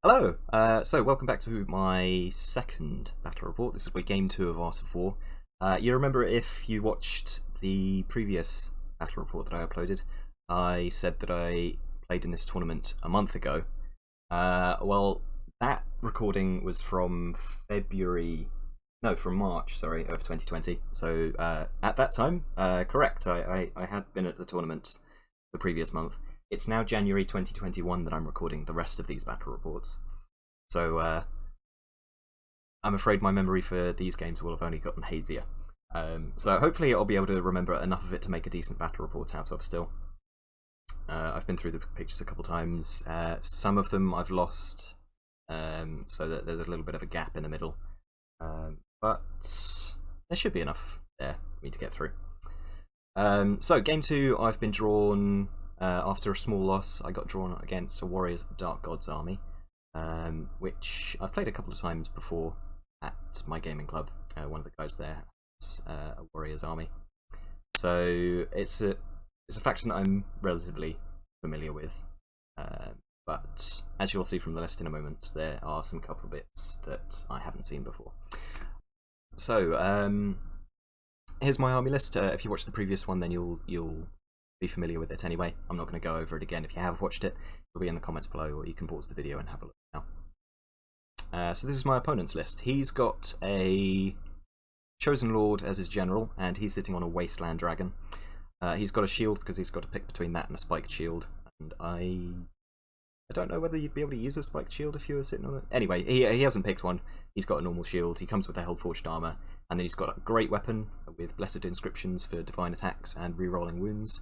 Hello! So welcome back to my second battle report. This is my game 2 of Art of War. You remember if you watched the previous battle report that I uploaded, I said that I played in this tournament a month ago. Well, that recording was from March, sorry, of 2020. So at that time, correct, I had been at the tournament the previous month. It's now January 2021 that I'm recording the rest of these battle reports. So I'm afraid my memory for these games will have only gotten hazier. So hopefully I'll be able to remember enough of it to make a decent battle report out of still. I've been through the pictures a couple times. Some of them I've lost, so that there's a little bit of a gap in the middle. But there should be enough there for me to get through. So game 2, I've been drawn. After a small loss, I got drawn against a Warriors of Dark Gods army, which I've played a couple of times before at my gaming club. One of the guys there has a Warriors army, so it's a faction that I'm relatively familiar with. But as you'll see from the list in a moment, there are some couple of bits that I haven't seen before. So here's my army list. If you watched the previous one, then you'll be familiar with it anyway. I'm not going to go over it again. If you have watched it, it'll be in the comments below, or you can pause the video and have a look now. So this is my opponent's list. He's got a Chosen Lord as his general, and he's sitting on a Wasteland Dragon. He's got a shield because he's got to pick between that and a spiked shield, and I don't know whether you'd be able to use a spiked shield if you were sitting on it. Anyway, he hasn't picked one. He's got a normal shield. He comes with the Hellforged armor, and then he's got a great weapon with blessed inscriptions for divine attacks and rerolling wounds.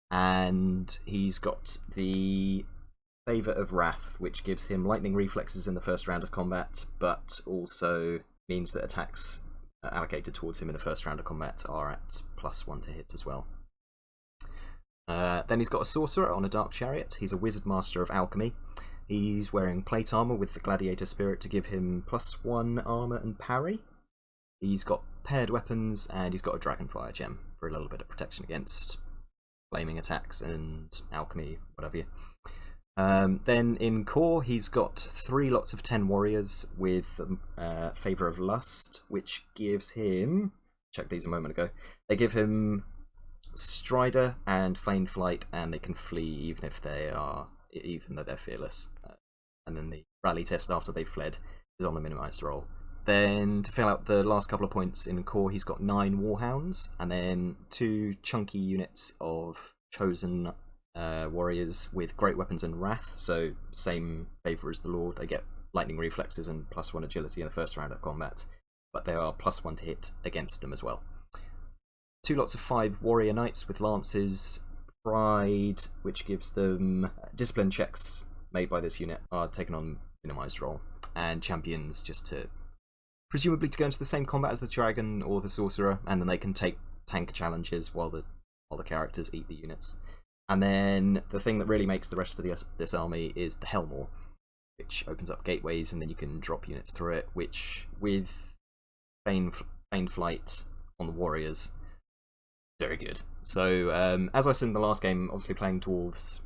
And he's got the Favour of Wrath, which gives him lightning reflexes in the first round of combat, but also means that attacks allocated towards him in the first round of combat are at +1 to hit as well. Then he's got a Sorcerer on a Dark Chariot. He's a Wizard Master of Alchemy. He's wearing plate armor with the Gladiator Spirit to give him +1 armor and parry. He's got paired weapons, and he's got a Dragonfire gem for a little bit of protection against flaming attacks and alchemy, whatever. Then in core, he's got 3 lots of 10 warriors with Favour of Lust, which gives him, checked these a moment ago, they give him Strider and Feigned Flight, and they can flee even though they're fearless. And then the rally test after they've fled is on the minimised roll. Then, to fill out the last couple of points in core, he's got 9 Warhounds, and then 2 chunky units of Chosen Warriors with Great Weapons and Wrath, so same favour as the Lord. They get lightning reflexes and +1 agility in the first round of combat, but they are +1 to hit against them as well. 2 lots of 5 Warrior Knights with Lances. Pride, which gives them discipline checks made by this unit, are taken on minimised roll, and Champions just to presumably to go into the same combat as the Dragon or the Sorcerer, and then they can take tank challenges while the characters eat the units. And then the thing that really makes the rest of this army is the Hellmaw, which opens up gateways, and then you can drop units through it, which, with Feigned Flight on the Warriors, very good. So, as I said in the last game, obviously playing Dwarves,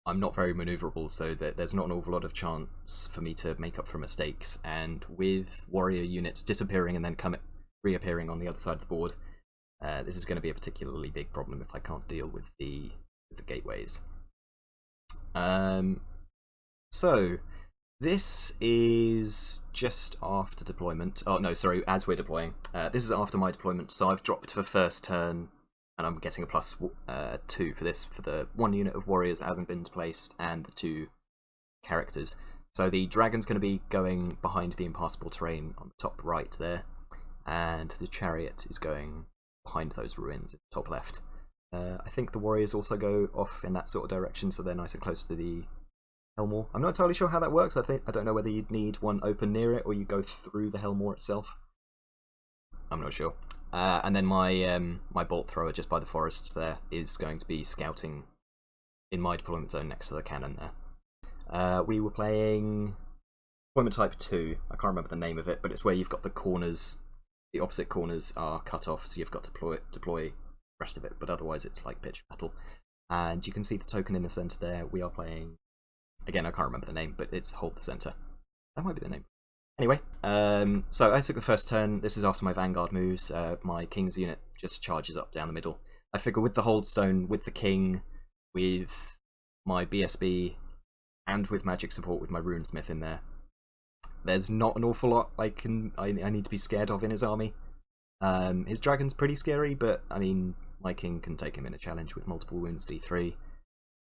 I'm not very manoeuvrable, so there's not an awful lot of chance for me to make up for mistakes, and with warrior units disappearing and then reappearing on the other side of the board, this is going to be a particularly big problem if I can't deal with the gateways. So, this is just after deployment. Oh, no, sorry, as we're deploying. This is after my deployment, so I've dropped for first turn, and I'm getting a +2 for this, for the 1 unit of warriors that hasn't been placed, and the 2 characters. So the dragon's going to be going behind the impassable terrain on the top right there, and the chariot is going behind those ruins in the top left. I think the warriors also go off in that sort of direction, so they're nice and close to the Hellmaw. I'm not entirely sure how that works. I don't know whether you'd need one open near it, or you go through the Hellmaw itself. I'm not sure. And then my bolt thrower just by the forests there is going to be scouting in my deployment zone next to the cannon there. We were playing deployment type 2. I can't remember the name of it, but it's where you've got the corners, the opposite corners are cut off, so you've got to deploy the rest of it, but otherwise it's like pitch battle. And you can see the token in the centre there. We are playing Again, I can't remember the name, but it's Hold the Center. That might be the name. Anyway, so I took the first turn. This is after my Vanguard moves. My King's unit just charges up down the middle. I figure with the Holdstone, with the King, with my BSB, and with magic support with my Runesmith in there, there's not an awful lot I need to be scared of in his army. His dragon's pretty scary, but I mean, my King can take him in a challenge with multiple wounds D3,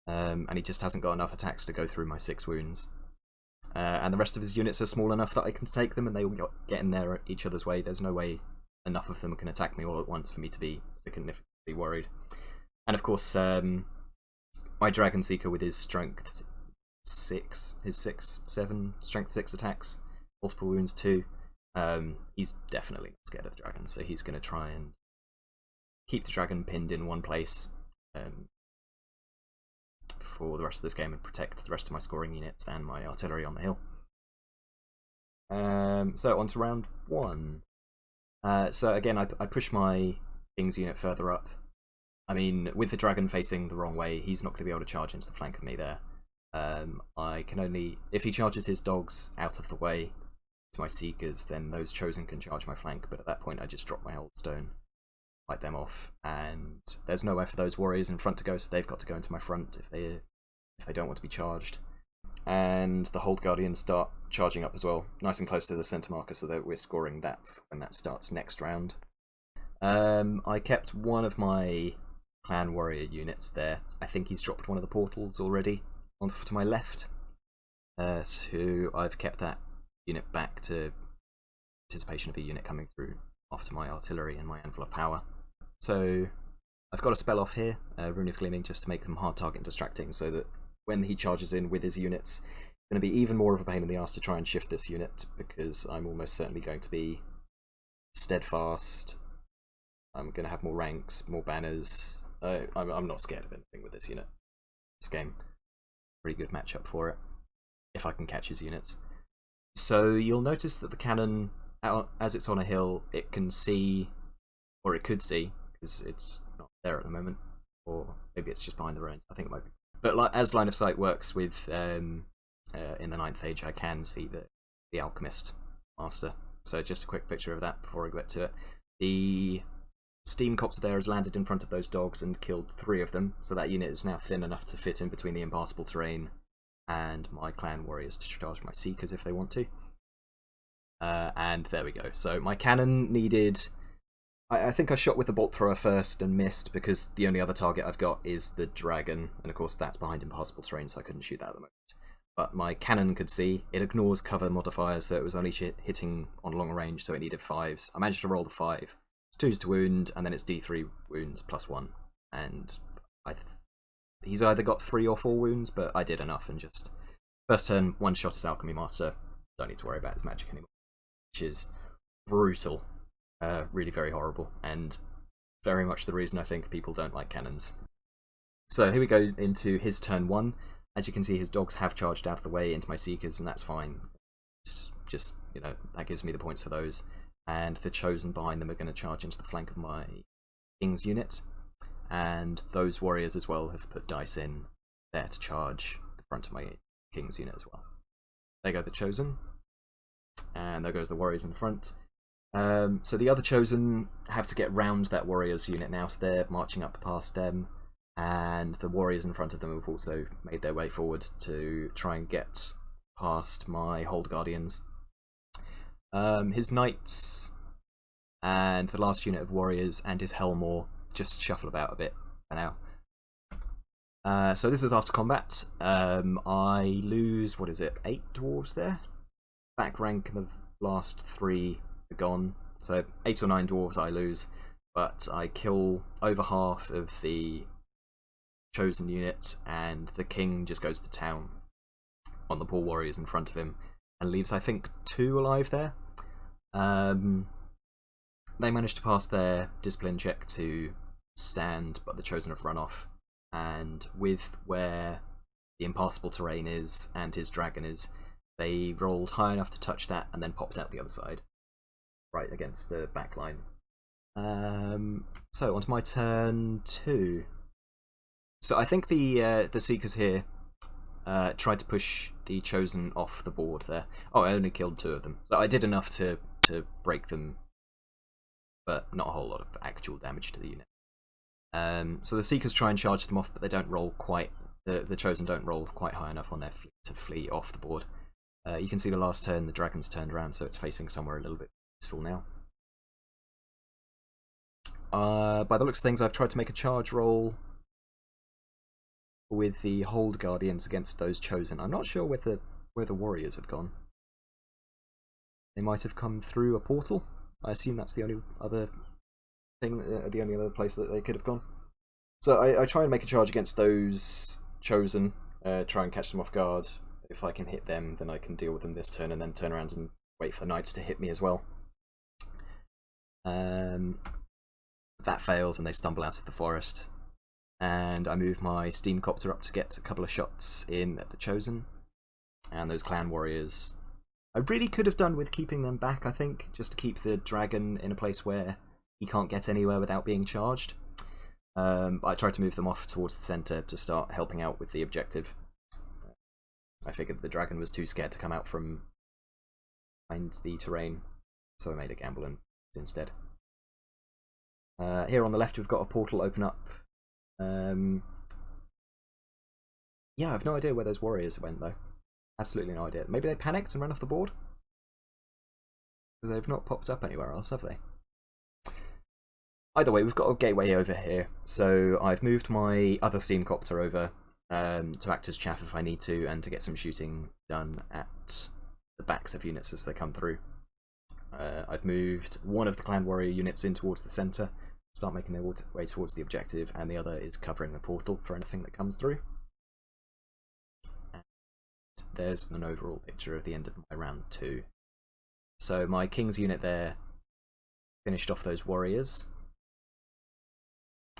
and he just hasn't got enough attacks to go through my 6 wounds. And the rest of his units are small enough that I can take them and they all get in there each other's way. There's no way enough of them can attack me all at once for me to be significantly worried. And of course, my Dragon Seeker with his strength 6, his 6, 7, strength 6 attacks, multiple wounds 2, he's definitely not scared of the dragon, so he's going to try and keep the dragon pinned in one place for the rest of this game and protect the rest of my scoring units and my artillery on the hill. So on to round 1. So again, I push my King's unit further up. I mean, with the dragon facing the wrong way, he's not going to be able to charge into the flank of me there. I can only, if he charges his dogs out of the way to my Seekers, then those chosen can charge my flank, but at that point I just drop my Holdstone, fight them off, and there's nowhere for those warriors in front to go, so they've got to go into my front if they don't want to be charged. And the Hold Guardians start charging up as well, nice and close to the centre marker, so that we're scoring that when that starts next round. I kept one of my clan warrior units there. I think he's dropped one of the portals already onto to my left, so I've kept that unit back to anticipation of a unit coming through after my artillery and my Anvil of Power. So I've got a spell off here, Rune of Gleaming, just to make them hard target and distracting, so that when he charges in with his units, it's going to be even more of a pain in the ass to try and shift this unit, because I'm almost certainly going to be steadfast. I'm going to have more ranks, more banners. I'm not scared of anything with this unit. This game, pretty good matchup for it, if I can catch his units. So you'll notice that the cannon, as it's on a hill, it can see, or it could see, because it's not there at the moment, or maybe it's just behind the ruins. I think it might be. But as line of sight works with in the 9th Age, I can see the Alchemist Master. So just a quick picture of that before I get to it. The Steam Copter there has landed in front of those dogs and killed 3 of them, so that unit is now thin enough to fit in between the impassable terrain and my clan warriors to charge my Seekers if they want to. And there we go. So my cannon needed... I think I shot with the bolt thrower first and missed, because the only other target I've got is the dragon, and of course that's behind impassable terrain, so I couldn't shoot that at the moment. But my cannon could see. It ignores cover modifiers, so it was only hitting on long range, so it needed 5s. I managed to roll the 5. It's 2s to wound, and then it's D3 wounds plus 1. And he's either got 3 or 4 wounds, but I did enough, and just first turn, 1 shot his Alchemy Master. Don't need to worry about his magic anymore, which is brutal. Really very horrible, and very much the reason I think people don't like cannons. So here we go into his turn 1. As you can see, his dogs have charged out of the way into my Seekers, and that's fine. Just you know, that gives me the points for those. And the chosen behind them are going to charge into the flank of my King's unit, and those warriors as well have put dice in there to charge the front of my King's unit as well. There go the chosen, and there goes the warriors in the front. So the other chosen have to get round that warrior's unit now, so they're marching up past them, and the warriors in front of them have also made their way forward to try and get past my Hold Guardians. His knights and the last unit of warriors and his Helmore just shuffle about a bit for now. So this is after combat. I lose, what is it, 8 dwarves there? Back rank of the last 3 are gone, so 8 or 9 dwarves I lose, but I kill over half of the chosen unit, and the king just goes to town on the poor warriors in front of him and leaves, I think, 2 alive there. They managed to pass their discipline check to stand, but the chosen have run off, and with where the impassable terrain is and his dragon is, they rolled high enough to touch that and then popped out the other side, right against the back line. So onto my turn 2. So I think the Seekers here tried to push the Chosen off the board there. Oh, I only killed 2 of them. So I did enough to break them, but not a whole lot of actual damage to the unit. So the Seekers try and charge them off, but they don't roll quite... The Chosen don't roll quite high enough on their fleet to flee off the board. You can see the last turn, the Dragon's turned around, so it's facing somewhere a little bit useful now. By the looks of things, I've tried to make a charge roll with the Hold Guardians against those Chosen. I'm not sure where the Warriors have gone. They might have come through a portal. I assume that's the only other thing, the only other place that they could have gone. So I try and make a charge against those Chosen, try and catch them off guard. If I can hit them, then I can deal with them this turn, and then turn around and wait for the Knights to hit me as well. That fails, and they stumble out of the forest. And I move my Steam Copter up to get a couple of shots in at the Chosen. And those Clan Warriors... I really could have done with keeping them back, I think, just to keep the Dragon in a place where he can't get anywhere without being charged. I tried to move them off towards the centre to start helping out with the objective. I figured the Dragon was too scared to come out from behind the terrain, so I made a gamble instead. Here on the left we've got a portal open up. Yeah, I've no idea where those warriors went though. Absolutely no idea. Maybe they panicked and ran off the board? They've not popped up anywhere else, have they? Either way, we've got a gateway over here, so I've moved my other Steam Copter over to act as chaff if I need to, and to get some shooting done at the backs of units as they come through. I've moved one of the Clan Warrior units in towards the centre, start making their way towards the objective, and the other is covering the portal for anything that comes through. And there's an overall picture of the end of my round 2. So my King's unit there finished off those warriors,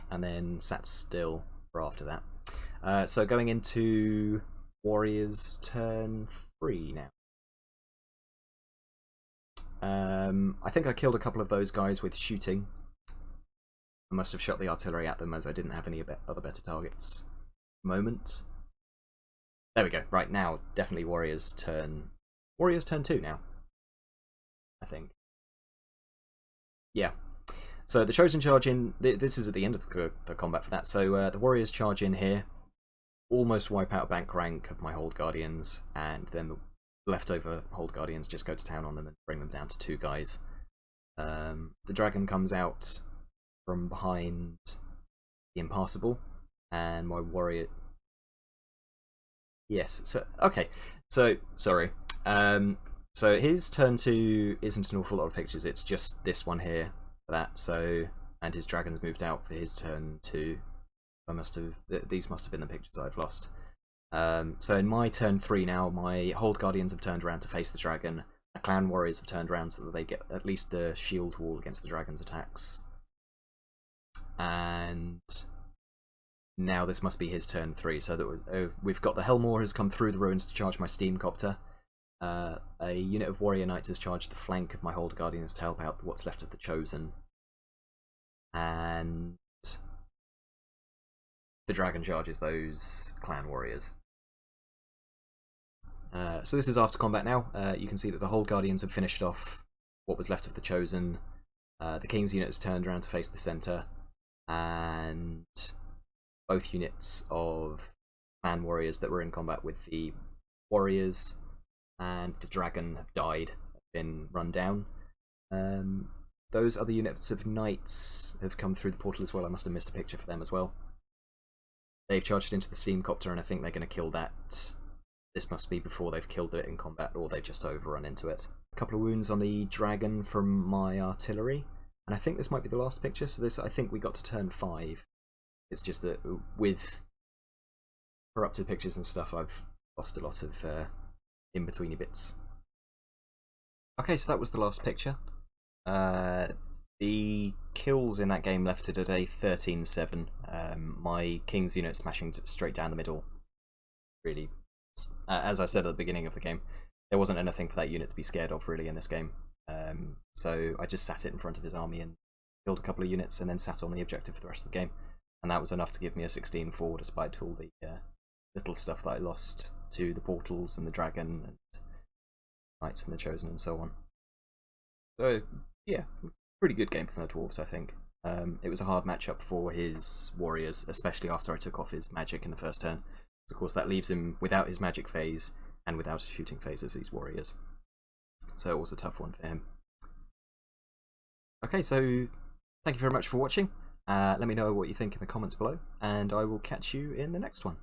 and then sat still for after that. So going into Warriors turn 3 now. I think I killed a couple of those guys with shooting. I must have shot the artillery at them as I didn't have any other better targets. Moment. There we go. Right, now definitely Warriors turn 2 now, I think. Yeah. So the Chosen charge in, this is at the end of the combat for that, so the Warriors charge in here, almost wipe out bank rank of my Hold Guardians, and then the leftover Hold Guardians just go to town on them and bring them down to 2 guys. The Dragon comes out from behind the Impassable, and my Warrior... Yes, so, okay, so, sorry. So his turn 2 isn't an awful lot of pictures, it's just this one here. That, so, and his Dragon's moved out for his turn 2. These must have been the pictures I've lost. So in my turn 3 now, my Hold Guardians have turned around to face the Dragon. My Clan Warriors have turned around so that they get at least the shield wall against the Dragon's attacks. And now this must be his turn 3. So that we've got the Helmore has come through the ruins to charge my Steam Copter. A unit of Warrior Knights has charged the flank of my Hold Guardians to help out what's left of the Chosen. And the Dragon charges those Clan Warriors. So this is after combat now. You can see that the Hold Guardians have finished off what was left of the Chosen. The King's unit has turned around to face the centre. And both units of Clan Warriors that were in combat with the Warriors and the Dragon have died, have been run down. Those other units of Knights have come through the portal as well. I must have missed a picture for them as well. They've charged into the Steam Copter, and I think they're going to kill that. This must be before they've killed it in combat, or they've just overrun into it. A couple of wounds on the Dragon from my artillery, and I think this might be the last picture. So this, I think we got to turn 5. It's just that with corrupted pictures and stuff, I've lost a lot of in-betweeny bits. Okay, so that was the last picture. The kills in that game left it at a 13-7. My King's unit smashing straight down the middle. Really, as I said at the beginning of the game, there wasn't anything for that unit to be scared of really in this game. So I just sat it in front of his army and killed a couple of units, and then sat on the objective for the rest of the game. And that was enough to give me a 16-4 despite all the little stuff that I lost to the portals and the dragon and knights and the chosen and so on. So yeah, pretty good game from the dwarves, I think. It was a hard matchup for his warriors, especially after I took off his magic in the first turn. So of course that leaves him without his magic phase and without his shooting phase as these warriors. So it was a tough one for him. Okay, so thank you very much for watching. Let me know what you think in the comments below, and I will catch you in the next one.